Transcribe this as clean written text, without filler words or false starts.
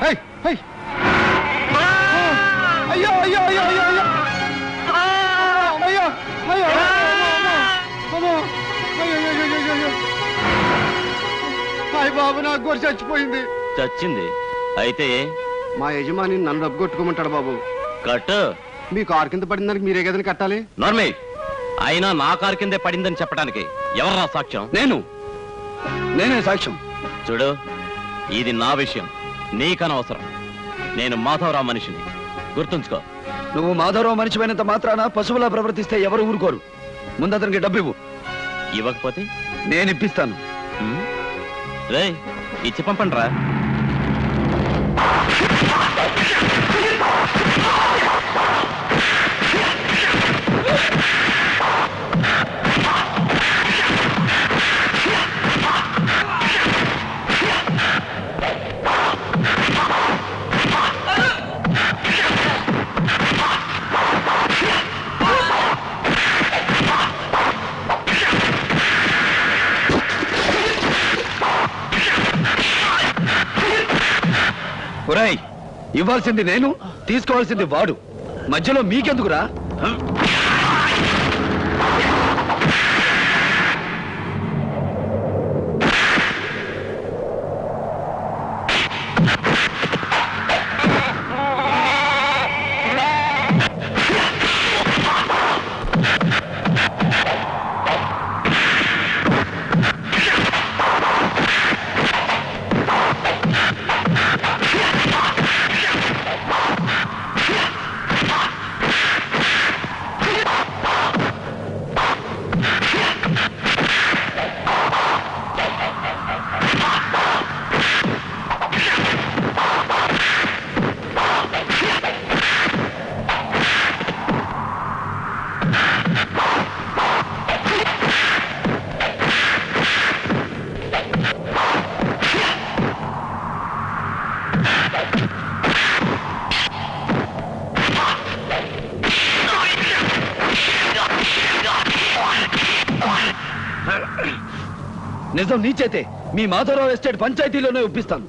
అయ్యో అయ్యో అయ్యో అయ్యో అయ్యో అయ్యో అయ్యో హాయ్ బాబు, నాకు గొర్రె చచ్చిపోయింది. చచ్చింది అయితే మా యజమాని నన్ను డబ్బు కొట్టుకోమంటాడు బాబు. కట్టు. మీ కారు కింద పడిందానికి మీరే కదని కట్టాలి. నార్మే, అయినా నా కారు కిందే పడిందని చెప్పడానికి ఎవరా సాక్ష్యం? నేనే సాక్ష్యం. చూడు, ఇది నా విషయం, నీకనవసరం. నేను మాధవరావు మనిషిని, గుర్తుంచుకో. నువ్వు మాధవరావు మనిషిపోయినంత మాత్రాన పశువులా ప్రవర్తిస్తే ఎవరు ఊరుకోరు. ముందు అతనికి డబ్బు ఇవ్వు. ఇవ్వకపోతే నేను ఇప్పిస్తాను. రే, ఇచ్చి పంపండి రా. ఒరేయ్, ఇవ్వాల్సింది నేను, తీసుకోవాల్సింది వాడు. మధ్యలో మీకెందుకురా? నిజం నీ చేతే మీ మాధవరావు ఎస్టేట్ పంచాయతీలోనే ఒప్పిస్తాను.